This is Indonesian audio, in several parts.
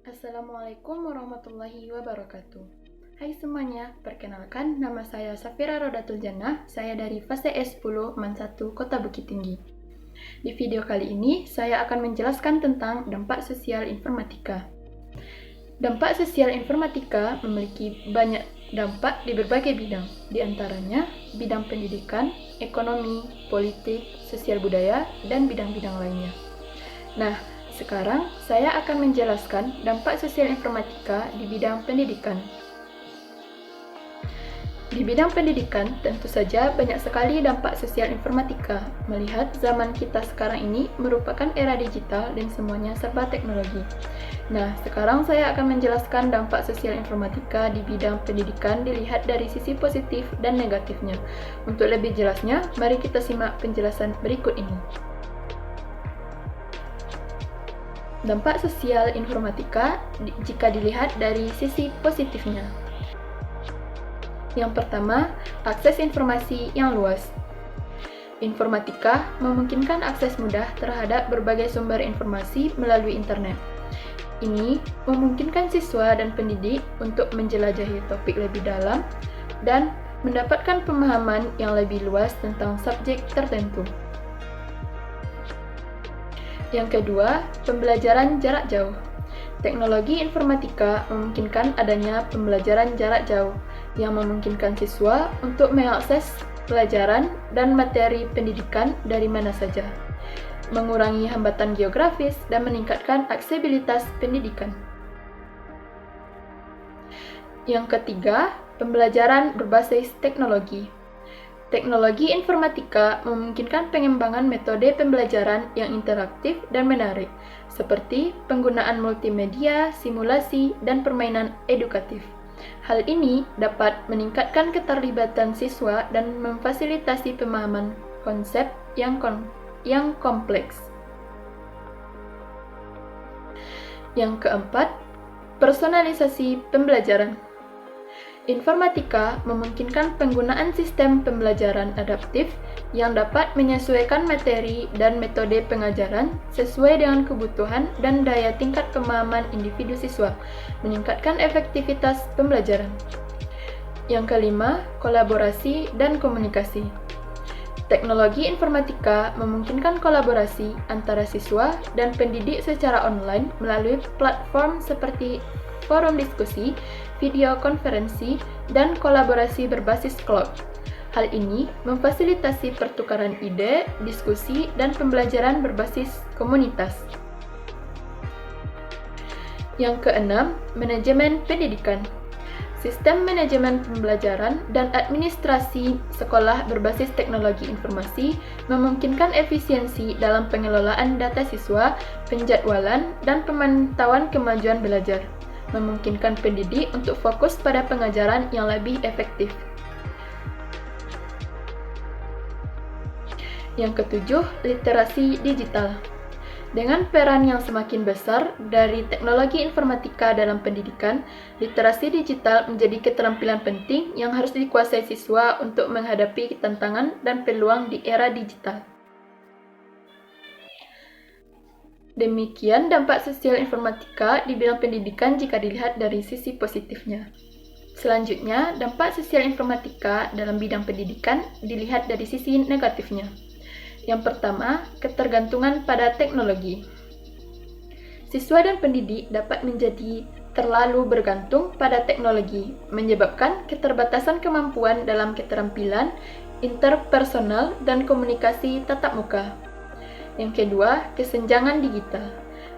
Assalamualaikum warahmatullahi wabarakatuh. Hai semuanya, perkenalkan nama saya Safira Rodatul Jannah, saya dari fase E10 MAN 1 Kota Bukit Tinggi. Di video kali ini, saya akan menjelaskan tentang dampak sosial informatika. Dampak sosial informatika memiliki banyak dampak di berbagai bidang, di antaranya bidang pendidikan, ekonomi, politik, sosial budaya, dan bidang-bidang lainnya. Nah, sekarang saya akan menjelaskan dampak sosial informatika di bidang pendidikan. Di bidang pendidikan, tentu saja banyak sekali dampak sosial informatika, melihat zaman kita sekarang ini merupakan era digital dan semuanya serba teknologi. Nah, sekarang saya akan menjelaskan dampak sosial informatika di bidang pendidikan dilihat dari sisi positif dan negatifnya. Untuk lebih jelasnya, mari kita simak penjelasan berikut ini. Dampak sosial informatika jika dilihat dari sisi positifnya. Yang pertama, akses informasi yang luas. Informatika memungkinkan akses mudah terhadap berbagai sumber informasi melalui internet. Ini memungkinkan siswa dan pendidik untuk menjelajahi topik lebih dalam dan mendapatkan pemahaman yang lebih luas tentang subjek tertentu. Yang kedua, pembelajaran jarak jauh. Teknologi informatika memungkinkan adanya pembelajaran jarak jauh yang memungkinkan siswa untuk mengakses pelajaran dan materi pendidikan dari mana saja, mengurangi hambatan geografis dan meningkatkan aksesibilitas pendidikan. Yang ketiga, pembelajaran berbasis teknologi. Teknologi informatika memungkinkan pengembangan metode pembelajaran yang interaktif dan menarik, seperti penggunaan multimedia, simulasi, dan permainan edukatif. Hal ini dapat meningkatkan keterlibatan siswa dan memfasilitasi pemahaman konsep yang kompleks. Yang keempat, personalisasi pembelajaran. Informatika memungkinkan penggunaan sistem pembelajaran adaptif yang dapat menyesuaikan materi dan metode pengajaran sesuai dengan kebutuhan dan daya tingkat pemahaman individu siswa, meningkatkan efektivitas pembelajaran. Yang kelima, kolaborasi dan komunikasi. Teknologi informatika memungkinkan kolaborasi antara siswa dan pendidik secara online melalui platform seperti forum diskusi, video konferensi, dan kolaborasi berbasis cloud. Hal ini memfasilitasi pertukaran ide, diskusi, dan pembelajaran berbasis komunitas. Yang keenam, manajemen pendidikan. Sistem manajemen pembelajaran dan administrasi sekolah berbasis teknologi informasi memungkinkan efisiensi dalam pengelolaan data siswa, penjadwalan, dan pemantauan kemajuan belajar, memungkinkan pendidik untuk fokus pada pengajaran yang lebih efektif. Yang ketujuh, literasi digital. Dengan peran yang semakin besar dari teknologi informatika dalam pendidikan, literasi digital menjadi keterampilan penting yang harus dikuasai siswa untuk menghadapi tantangan dan peluang di era digital. Demikian dampak sosial informatika di bidang pendidikan jika dilihat dari sisi positifnya. Selanjutnya, dampak sosial informatika dalam bidang pendidikan dilihat dari sisi negatifnya. Yang pertama, ketergantungan pada teknologi. Siswa dan pendidik dapat menjadi terlalu bergantung pada teknologi, menyebabkan keterbatasan kemampuan dalam keterampilan interpersonal dan komunikasi tatap muka. Yang kedua, kesenjangan digital.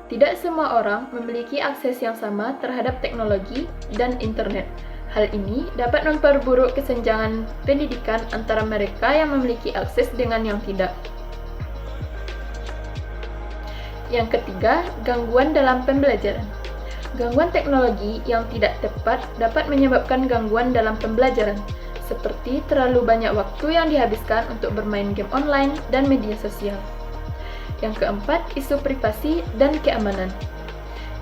Tidak semua orang memiliki akses yang sama terhadap teknologi dan internet. Hal ini dapat memperburuk kesenjangan pendidikan antara mereka yang memiliki akses dengan yang tidak. Yang ketiga, gangguan dalam pembelajaran. Gangguan teknologi yang tidak tepat dapat menyebabkan gangguan dalam pembelajaran, seperti terlalu banyak waktu yang dihabiskan untuk bermain game online dan media sosial. Yang keempat, isu privasi dan keamanan.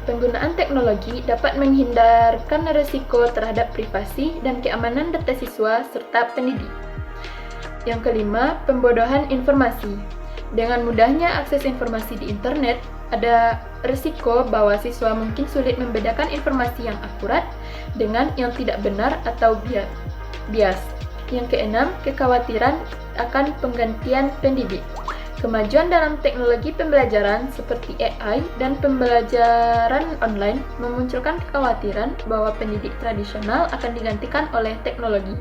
Penggunaan teknologi dapat menghindarkan risiko terhadap privasi dan keamanan data siswa serta pendidik. Yang kelima, pembodohan informasi. Dengan mudahnya akses informasi di internet, Ada risiko bahwa siswa mungkin sulit membedakan informasi yang akurat dengan yang tidak benar atau bias. Yang keenam, kekhawatiran akan penggantian pendidik. Kemajuan dalam teknologi pembelajaran seperti AI dan pembelajaran online memunculkan kekhawatiran bahwa pendidik tradisional akan digantikan oleh teknologi.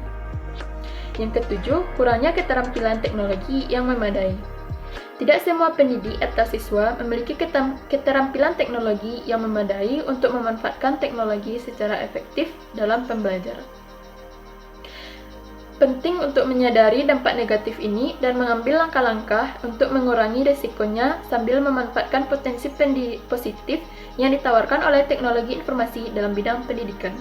Yang ketujuh, kurangnya keterampilan teknologi yang memadai. Tidak semua pendidik atau siswa memiliki keterampilan teknologi yang memadai untuk memanfaatkan teknologi secara efektif dalam pembelajaran. Penting untuk menyadari dampak negatif ini dan mengambil langkah-langkah untuk mengurangi risikonya sambil memanfaatkan potensi positif yang ditawarkan oleh teknologi informasi dalam bidang pendidikan.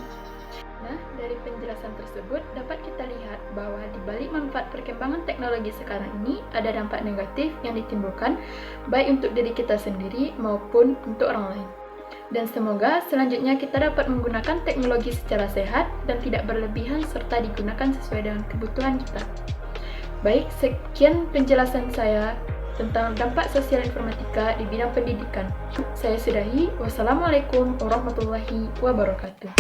Nah, dari penjelasan tersebut dapat kita lihat bahwa di balik manfaat perkembangan teknologi sekarang ini ada dampak negatif yang ditimbulkan baik untuk diri kita sendiri maupun untuk orang lain. Dan semoga selanjutnya kita dapat menggunakan teknologi secara sehat dan tidak berlebihan serta digunakan sesuai dengan kebutuhan kita. Baik, sekian penjelasan saya tentang dampak sosial informatika di bidang pendidikan. Saya sudahi. Wassalamualaikum warahmatullahi wabarakatuh.